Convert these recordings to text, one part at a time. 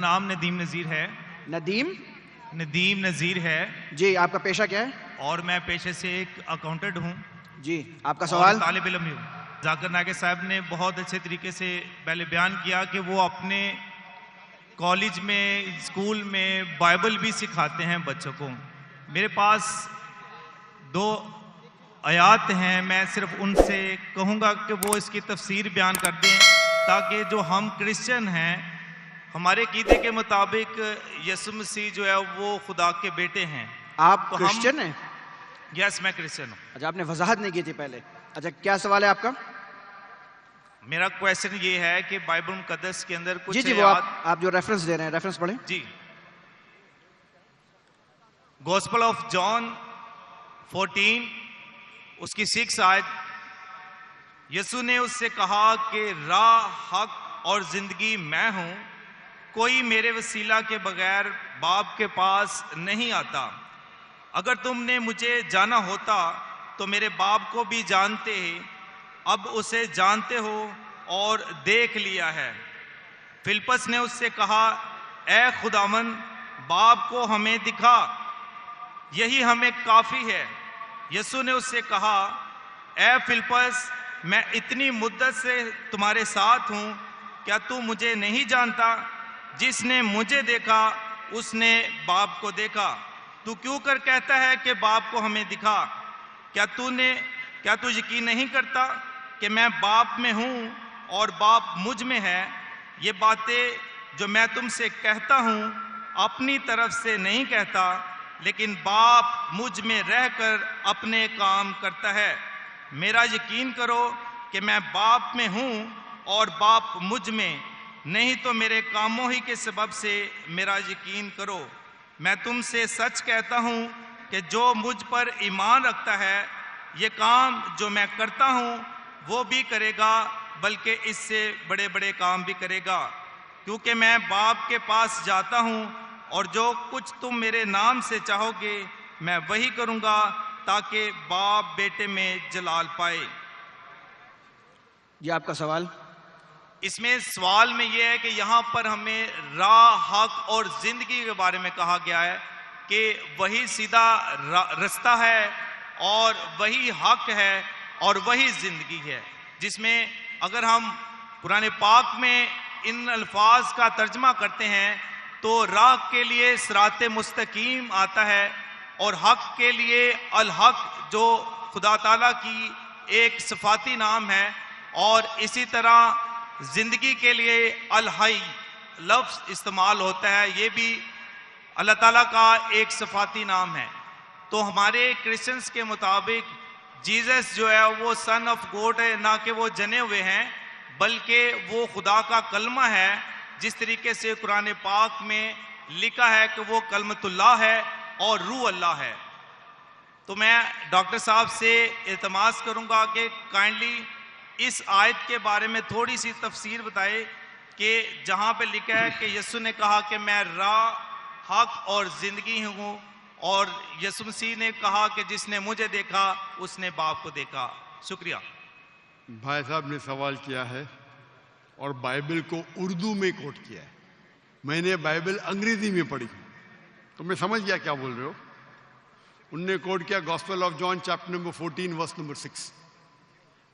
نام ندیم نذیر ہے. ندیم نذیر ہے جی. آپ کا پیشہ کیا ہے؟ اور میں پیشے سے ایک اکاؤنٹنٹ ہوں جی. آپ کا سوال؟ طالب علم بھی ہوں. ذاکر ناگے صاحب نے بہت اچھے طریقے سے پہلے بیان کیا کہ وہ اپنے کالج میں اسکول میں بائبل بھی سکھاتے ہیں بچوں کو. میرے پاس 2 آیات ہیں، میں صرف ان سے کہوں گا کہ وہ اس کی تفسیر بیان کر دیں تاکہ جو ہم کرسچن ہیں، ہمارے عقیدے کے مطابق یسوع مسیح جو ہے وہ خدا کے بیٹے ہیں. آپ کرسچن ہیں؟ یس، میں کرسچن ہوں. اچھا، آپ نے وضاحت نہیں کی تھی پہلے. اچھا، کیا سوال ہے آپ کا؟ میرا کویسچن یہ ہے کہ بائبل مقدس کے اندر کچھ جی وہ آپ جو ریفرنس دے رہے ہیں ریفرنس پڑھیں. جی. گوسپل آف جان 14 اس کی 6 آیت. یسوع نے اس سے کہا کہ راہ، حق اور زندگی میں ہوں، کوئی میرے وسیلہ کے بغیر باپ کے پاس نہیں آتا. اگر تم نے مجھے جانا ہوتا تو میرے باپ کو بھی جانتے، اب اسے جانتے ہو اور دیکھ لیا ہے. فلپس نے اس سے کہا، اے خداوند، باپ کو ہمیں دکھا، یہی ہمیں کافی ہے. یسوع نے اس سے کہا، اے فلپس، میں اتنی مدت سے تمہارے ساتھ ہوں، کیا تو مجھے نہیں جانتا؟ جس نے مجھے دیکھا اس نے باپ کو دیکھا. تو کیوں کر کہتا ہے کہ باپ کو ہمیں دکھا؟ کیا تو یقین نہیں کرتا کہ میں باپ میں ہوں اور باپ مجھ میں ہے؟ یہ باتیں جو میں تم سے کہتا ہوں اپنی طرف سے نہیں کہتا، لیکن باپ مجھ میں رہ کر اپنے کام کرتا ہے. میرا یقین کرو کہ میں باپ میں ہوں اور باپ مجھ میں، نہیں تو میرے کاموں ہی کے سبب سے میرا یقین کرو. میں تم سے سچ کہتا ہوں کہ جو مجھ پر ایمان رکھتا ہے، یہ کام جو میں کرتا ہوں وہ بھی کرے گا، بلکہ اس سے بڑے بڑے کام بھی کرے گا. کیونکہ میں باپ کے پاس جاتا ہوں، اور جو کچھ تم میرے نام سے چاہو گے میں وہی کروں گا، تاکہ باپ بیٹے میں جلال پائے. جی آپ کا سوال؟ اس میں سوال میں یہ ہے کہ یہاں پر ہمیں راہ، حق اور زندگی کے بارے میں کہا گیا ہے کہ وہی سیدھا رستہ ہے اور وہی حق ہے اور وہی زندگی ہے، جس میں اگر ہم قرآن پاک میں ان الفاظ کا ترجمہ کرتے ہیں تو راہ کے لیے صراط مستقیم آتا ہے، اور حق کے لیے الحق جو خدا تعالیٰ کی ایک صفاتی نام ہے، اور اسی طرح زندگی کے لیے الحی لفظ استعمال ہوتا ہے، یہ بھی اللہ تعالیٰ کا ایک صفاتی نام ہے. تو ہمارے کرسچنز کے مطابق جیزس جو ہے وہ سن آف گوڈ ہے، نہ کہ وہ جنے ہوئے ہیں، بلکہ وہ خدا کا کلمہ ہے، جس طریقے سے قرآن پاک میں لکھا ہے کہ وہ کلمۃ اللہ ہے اور روح اللہ ہے. تو میں ڈاکٹر صاحب سے التماس کروں گا کہ کائنڈلی اس آیت کے بارے میں تھوڑی سی تفسیر بتائے کہ جہاں پہ لکھا ہے کہ یسوع نے کہا کہ میں راہ، حق اور زندگی ہوں، اور یسوع مسیح نے کہا کہ جس نے مجھے دیکھا اس نے باپ کو دیکھا. شکریہ. بھائی صاحب نے سوال کیا ہے اور بائبل کو اردو میں کوٹ کیا ہے. میں نے بائبل انگریزی میں پڑھی تو میں سمجھ گیا کیا بول رہے ہو. انہوں نے کوٹ کیا gospel of John chapter number 14 verse number 6.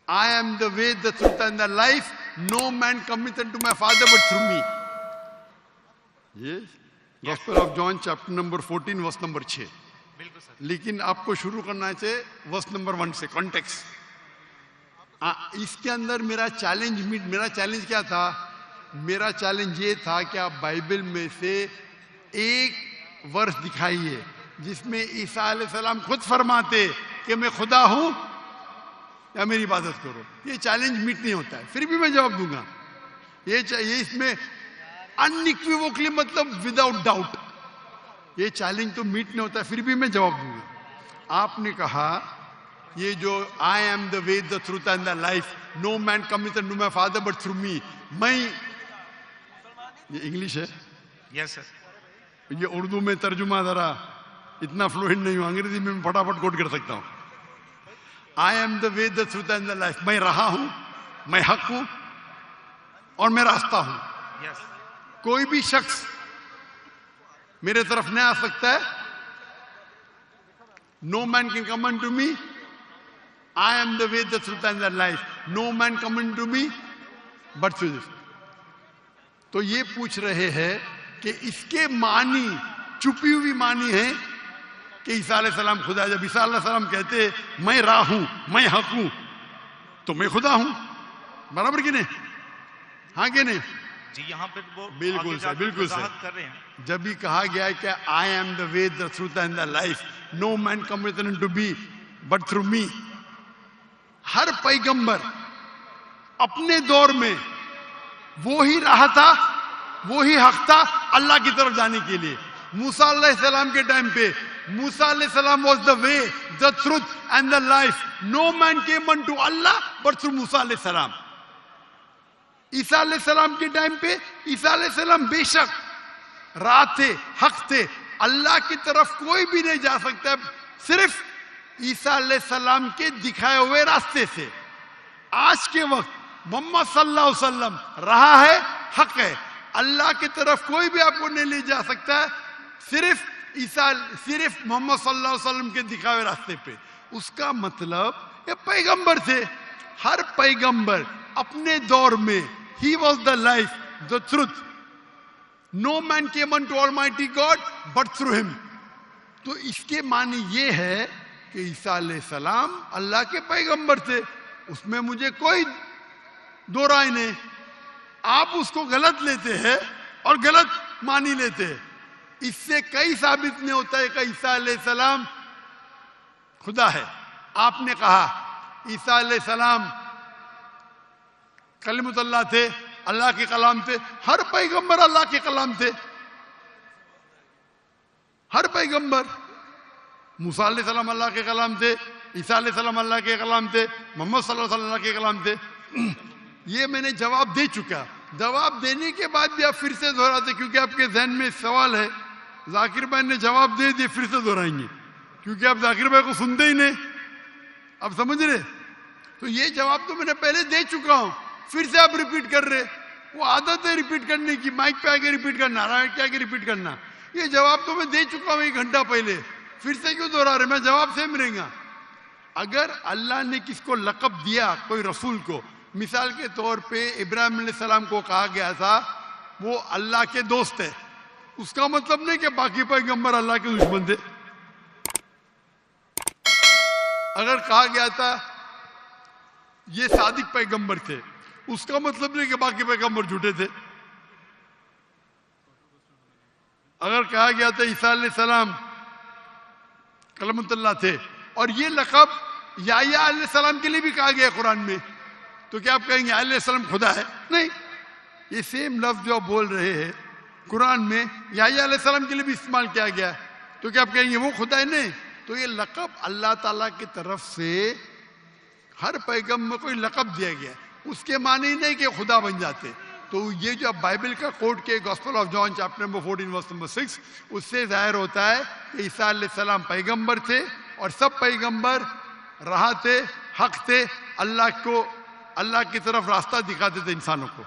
I am the way, the truth and the life. No man cometh unto my Father but through me. Yes. Gospel of John chapter number 14 verse number 6. بالکل سر. لیکن آپ کو شروع کرنا چاہیے verse number 1 سے context. اس کے اندر میرا چیلنج کیا تھا؟ میرا چیلنج یہ تھا کہ آپ بائبل میں سے ایک ورس دکھائیے جس میں عیسیٰ علیہ السلام خود فرماتے کہ میں خدا ہوں یا میری عبادت کرو. یہ چیلنج میٹ نہیں ہوتا ہے، پھر بھی میں جواب دوں گا. یہ اس میں انیکویوکلی مطلب وداؤٹ ڈاؤٹ یہ چیلنج تو میٹ نہیں ہوتا ہے، پھر بھی میں جواب دوں گا. آپ نے کہا یہ جو I am the way, the truth and the life, no man cometh unto my Father but through me. میں یہ انگلش ہے؟ یس سر. یہ اردو میں ترجمہ ذرا اتنا فلوئنٹ نہیں ہوں، انگریزی میں پھٹافٹ کوٹ کر سکتا ہوں. I am the way, the truth and the life. میں رہا ہوں، میں حق ہوں اور میں راستہ ہوں. یس. کوئی بھی شخص میرے طرف نہیں آ سکتا ہے. No man can come unto me. I am the way, the truth and the life. No man come unto me but through this. تو یہ پوچھ رہے ہیں کہ اس کے معنی چھپی ہوئی معنی ہے کہ عیسیٰ علیہ السلام خدا ہے. جب عیسیٰ علیہ السلام کہتے ہیں میں راہ ہوں, میں حق ہوں, تو میں خدا ہوں. برابر کہ نہیں؟ ہاں کہ نہیں؟ جی یہاں پہ وہ بالکل سر, بالکل سر. کر رہے ہیں. جب بھی کہا گیا ہے کہ I am the way, the truth and the life, no man cometh unto me but through me. ہر پیغمبر اپنے دور میں وہی راہ تھا, وہی حق تھا اللہ کی طرف جانے کے لیے. موسیٰ علیہ السلام کے ٹائم پہ موسیٰ علیہ السلام was the way, the truth and the life. No man came unto Allah but through موسیٰ علیہ السلام. عیسیٰ علیہ السلام کے ٹائم پہ عیسیٰ علیہ السلام بے شک راہ تھے, حق تھے, اللہ کی طرف کوئی بھی نہیں جا سکتا صرف عیسیٰ علیہ السلام کے دکھائے ہوئے راستے سے. آج کے وقت محمد صلی اللہ علیہ وسلم راہ ہے, حق ہے, اللہ کی طرف کوئی بھی آپ کو نہیں لے جا سکتا ہے صرف محمد صلی اللہ علیہ وسلم کے دکھائے ہوئے راستے پہ. اس کا مطلب یہ پیغمبر تھے, ہر پیغمبر اپنے دور میں he was the life, the truth. No man came unto Almighty God but through him. تو اس کے معنی یہ ہے کہ عیسیٰ علیہ السلام اللہ کے پیغمبر تھے, اس میں مجھے کوئی دو رائے نہیں. آپ اس کو غلط لیتے ہیں اور غلط مانی لیتے ہیں. اس سے کئی ثابت نہیں ہوتا ہے کہ عیسیٰ علیہ السلام خدا ہے. آپ نے کہا عیسیٰ علیہ السلام کلمۃ اللہ تھے, اللہ کے کلام تھے. ہر پیغمبر اللہ کے کلام تھے, ہر پیغمبر. موسیٰ علیہ السلام اللہ کے کلام تھے, عیسیٰ علیہ السلام اللہ کے کلام تھے, محمد صلی اللہ علیہ وسلم اللہ کے کلام تھے. یہ میں نے جواب دے چکا. جواب دینے کے بعد بھی آپ پھر سے دہراتے کیونکہ آپ کے ذہن میں سوال ہے. ذاکر بھائی نے جواب دے دیے, پھر سے دہرائیں گے کیونکہ آپ ذاکر بھائی کو سنتے ہی نہیں. آپ سمجھ رہے؟ تو یہ جواب تو میں نے پہلے دے چکا ہوں, پھر سے آپ ریپیٹ کر رہے. وہ عادت ہے ریپیٹ کرنے کی, مائک پہ آگے ریپیٹ کرنا, مائک پہ آگے ریپیٹ کرنا. یہ جواب تو میں دے چکا ہوں 1 گھنٹہ پہلے, پھر سے کیوں دہرا رہے؟ میں جواب سیم رہے گا. اگر اللہ نے کس کو لقب دیا کوئی رسول کو, مثال کے طور پہ ابراہیم علیہ السلام کو کہا گیا تھا وہ اللہ کے دوست ہے, اس کا مطلب نہیں کہ باقی پیغمبر اللہ کے دشمن تھے. اگر کہا گیا تھا یہ صادق پیغمبر تھے, اس کا مطلب نہیں کہ باقی پیغمبر جھوٹے تھے. اگر کہا گیا تھا عیسیٰ علیہ السلام کلمۃ اللہ تھے اور یہ لقب یحییٰ علیہ السلام کے لیے بھی کہا گیا قرآن میں, تو کیا آپ کہیں گے علیہ السلام خدا ہے؟ نہیں. یہ سیم لفظ جو آپ بول رہے ہیں قرآن میں یحییٰ علیہ السلام کے لیے بھی استعمال کیا گیا, تو کیا آپ کہیں گے وہ خدا ہے؟ نہیں. تو یہ لقب اللہ تعالیٰ کی طرف سے ہر پیغمبر کو لقب دیا گیا, اس کے معنی نہیں کہ خدا بن جاتے. تو یہ جو بائبل کا کوٹ کے gospel of John chapter number 14 verse number 6, اس سے ظاہر ہوتا ہے کہ عیسیٰ علیہ السلام پیغمبر تھے اور سب پیغمبر راہ تھے, حق تھے, اللہ کی طرف راستہ دکھاتے تھے انسانوں کو.